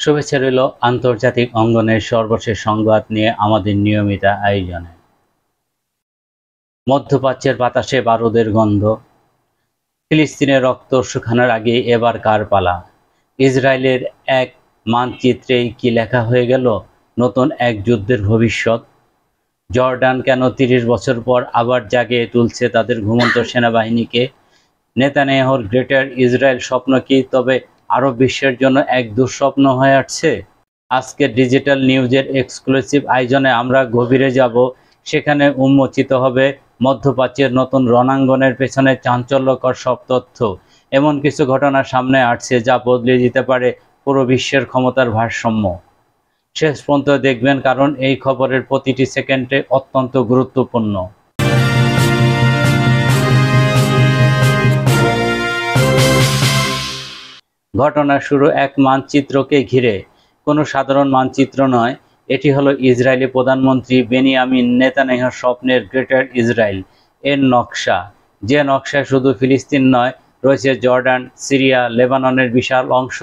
শুভেচ্ছা রইল আন্তর্জাতিক অঙ্গনের সর্বশেষ সংবাদ নিয়ে আমাদের নিয়মিত আয়োজনে। মধ্যপ্রাচ্যের বাতাসে বারুদের গন্ধ, ফিলিস্তিনের রক্ত শুকানোর আগে এবার কার পালা? ইসরায়েলের এক মানচিত্রেই কি লেখা হয়ে গেল নতুন এক যুদ্ধের ভবিষ্যৎ? জর্ডান কেন ৩০ বছর পর আবার জাগিয়ে তুলছে তাদের ঘুমন্ত সেনাবাহিনীকে? নেতানিয়াহুর গ্রেটার ইসরায়েল স্বপ্ন কি তবে আরব বিশ্বের জন্য এক দুঃস্বপ্ন হয়ে আসছে? আজকের ডিজিটাল নিউজের এক্সক্লুসিভ আয়োজনে আমরা গভীরে যাব। সেখানে উন্মোচিত হবে মধ্যপ্রাচ্যের নতুন রণাঙ্গনের পেছনে চাঞ্চল্যকর সব তথ্য। এমন কিছু ঘটনা সামনে আসছে যা বদলে দিতে পারে পুরো বিশ্বের ক্ষমতার ভারসাম্য। শেষ পর্যন্ত দেখবেন, কারণ এই খবরের প্রতিটি সেকেন্ডে অত্যন্ত গুরুত্বপূর্ণ। ঘটনা শুরু এক মানচিত্রকে ঘিরে। কোনো সাধারণ মানচিত্র নয়, এটি হলো ইসরায়েলি প্রধানমন্ত্রী বেনিয়ামিন নেতানিয়াহুর স্বপ্নের গ্রেটার ইসরায়েল এর নকশা। যে নকশায় শুধু ফিলিস্তিন নয়, রয়েছে জর্ডান, সিরিয়া, লেবাননের বিশাল অংশ।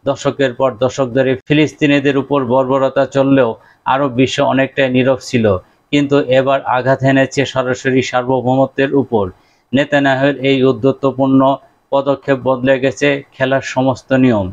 দশকের পর দশক ধরে ফিলিস্তিনিদের উপর বর্বরতা চললেও আরব বিশ্ব অনেকটাই নীরব ছিল, কিন্তু এবার আঘাত এনেছে সরাসরি সার্বভৌমত্বের উপর। নেতানিয়াহুর এই উদ্ধত্তপূর্ণ পদক্ষেপ বদলে গেছে খেলার সমস্ত নিয়ম।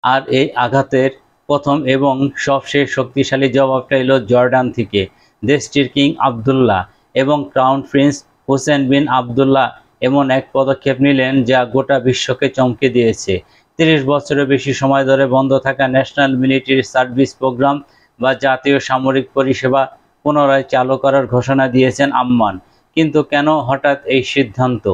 আর এই আঘাতের প্রথম এবং সবচেয়ে শক্তিশালী জবাবটা এলো জর্ডান থেকে। দেশটির কিং আবদুল্লাহ এবং ক্রাউন প্রিন্স হুসেন বিন আবদুল্লাহ এমন এক পদক্ষেপ নিলেন যা গোটা বিশ্বকে চমকে দিয়েছে। ৩০ বছরের বেশি সময় ধরে বন্ধ থাকা ন্যাশনাল মিলিটারি সার্ভিস প্রোগ্রাম বা জাতীয় সামরিক পরিষেবা পুনরায় চালু করার ঘোষণা দিয়েছেন আম্মান। কিন্তু কেন হঠাৎ এই সিদ্ধান্ত?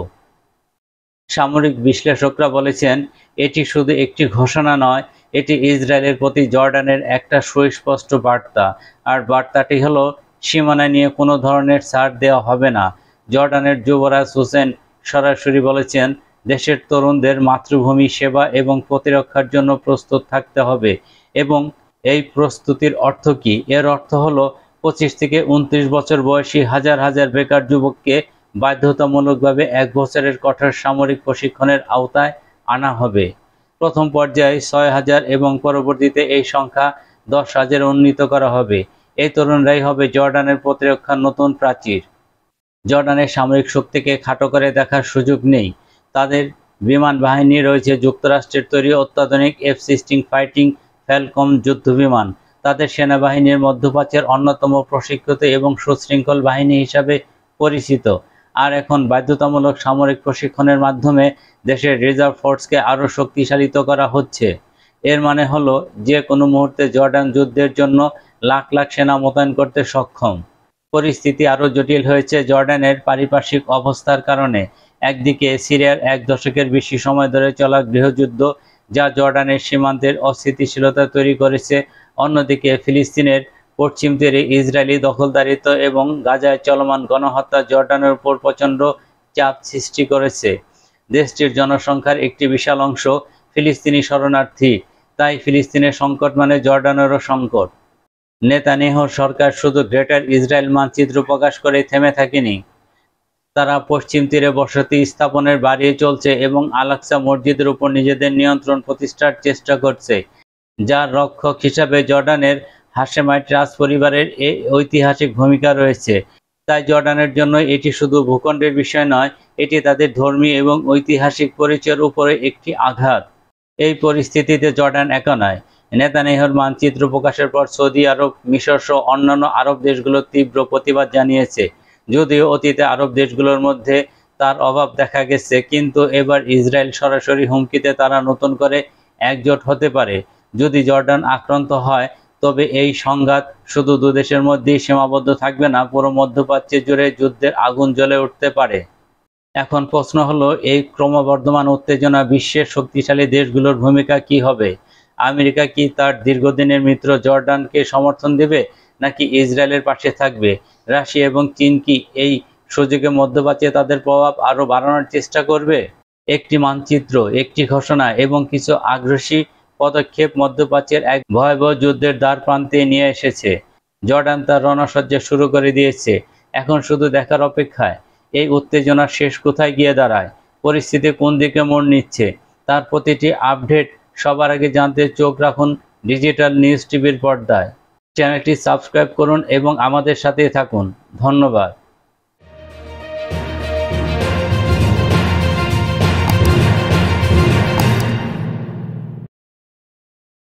সামরিক বিশ্লেষকরা বলেছেন, এটি শুধু একটি ঘোষণা নয়, এটি ইসরায়েলের প্রতি জর্ডানের একটা সুস্পষ্ট বার্তা। আর বার্তাটি হলো, সীমানা নিয়ে কোনো ধরনের ছাড় দেওয়া হবে না। জর্ডানের যুবরাজ হুসেন সরাসরি বলেছেন, দেশের তরুণদের মাতৃভূমি সেবা এবং প্রতিরক্ষার জন্য প্রস্তুত থাকতে হবে। এবং এই প্রস্তুতির অর্থ কি? এর অর্থ হলো 25 থেকে 29 বছর বয়সী হাজার হাজার বেকার যুবককে বাধ্যতামূলকভাবে 1 বছরের কঠোর সামরিক প্রশিক্ষণের আওতায় আনা হবে। প্রথম পর্যায়ে 6,000 এবং পরবর্তীতে এই সংখ্যা 10,000 উন্নীত করা হবে। এই তরুণরাই হবে জর্ডানের প্রতিরক্ষার নতুন প্রাচীর। জর্ডানের সামরিক শক্তিকে খাটো করে দেখার সুযোগ নেই। তাদের বিমান বাহিনী রয়েছে যুক্তরাষ্ট্রের তৈরি অত্যাধুনিক F-16 ফাইটিং ফ্যালকন যুদ্ধবিমান। তাদের সেনাবাহিনীর মধ্যপ্রাচ্যের অন্যতম প্রশিক্ষিত এবং সুশৃঙ্খল বাহিনী হিসাবে পরিচিত। আর এখন বাধ্যতামূলক সামরিক প্রশিক্ষণের মাধ্যমে দেশের রিজার্ভ ফোর্সকে আরও শক্তিশালী করা হচ্ছে। এর মানে হলো, যে কোনো মুহূর্তে জর্ডান যুদ্ধের জন্য লাখ লাখ সেনা মোতায়েন করতে সক্ষম। পরিস্থিতি আরও জটিল হয়েছে জর্ডানের পারিপার্শ্বিক অবস্থার কারণে। একদিকে সিরিয়ার 1 দশকের বেশি সময় ধরে চলা গৃহযুদ্ধ, যা জর্ডানের সীমান্তের অস্থিতিশীলতা তৈরি করেছে। অন্যদিকে ফিলিস্তিনের পশ্চিম তীরে ইসরায়েলি দখলদারিত্ব এবং গাজায় চলমান গণহত্যা জর্ডানের উপর প্রচণ্ড চাপ সৃষ্টি করেছে। দেশটির জনসংখ্যার একটি বিশাল অংশ ফিলিস্তিনি শরণার্থী, তাই ফিলিস্তিনের সংকট মানে জর্ডানেরও সংকট। নেতানিয়াহুর সরকার শুধু গ্রেটার ইসরায়েল মানচিত্র প্রকাশ করে থেমে থাকেনি। তারা পশ্চিম তীরে বসতি স্থাপনের বাড়িয়ে চলছে এবং আল-আকসা মসজিদের উপর নিজেদের নিয়ন্ত্রণ প্রতিষ্ঠার চেষ্টা করছে, যার রক্ষক হিসাবে জর্ডানের হাশেমাইট রাজ পরিবারের এই ঐতিহাসিক ভূমিকা রয়েছে। তাই জর্ডানের জন্য এটি শুধু ভূখণ্ডের বিষয় নয়, এটি তাদের ধর্মীয় এবং ঐতিহাসিক পরিচয়ের উপরে একটি আঘাত। এই পরিস্থিতিতে জর্ডান একা নয়। নেতানিয়াহুর মানচিত্র প্রকাশের পর সৌদি আরব, মিশর সহ অন্যান্য আরব দেশগুলো তীব্র প্রতিবাদ জানিয়েছে। যদিও অতীতে আরব দেশগুলোর মধ্যে তার অভাব দেখা গেছে, কিন্তু এবার ইসরায়েল সরাসরি হুমকিতে তারা নতুন করে একজোট হতে পারে। যদি জর্ডান আক্রান্ত হয়, তবে এই সংঘাত শুধু দুদেশের মধ্যেই সীমাবদ্ধ থাকবে না, পুরো মধ্যপ্রাচ্য জুড়ে যুদ্ধের আগুন জ্বলে উঠতে পারে। এখন প্রশ্ন হলো, এই ক্রমবর্ধমান উত্তেজনা বিশ্বের শক্তিশালী দেশগুলোর ভূমিকা কি হবে? আমেরিকা কি তার দীর্ঘদিনের মিত্র জর্ডানকে সমর্থন দেবে, নাকি ইসরায়েলের পাশে থাকবে? রাশিয়া এবং চীন কি এই সুযোগে মধ্যপ্রাচ্যে তাদের প্রভাব আরও বাড়ানোর চেষ্টা করবে? একটি মানচিত্র, একটি ঘোষণা এবং কিছু আগ্রাসী পদক্ষেপ মধ্যপ্রাচ্যের এক ভয়াবহ যুদ্ধের দ্বার প্রান্তে নিয়ে এসেছে। জর্ডান তার রণসজ্জা শুরু করে দিয়েছে। এখন শুধু দেখার অপেক্ষায় এই উত্তেজনার শেষ কোথায় গিয়ে দাঁড়ায়, পরিস্থিতি কোন দিকে মোড় নিচ্ছে। তার প্রতিটি আপডেট সবার আগে জানতে চোখ রাখুন ডিজিটাল নিউজ টিভির পর্দায়। চ্যানেলটি সাবস্ক্রাইব করুন এবং আমাদের সাথেই থাকুন। ধন্যবাদ।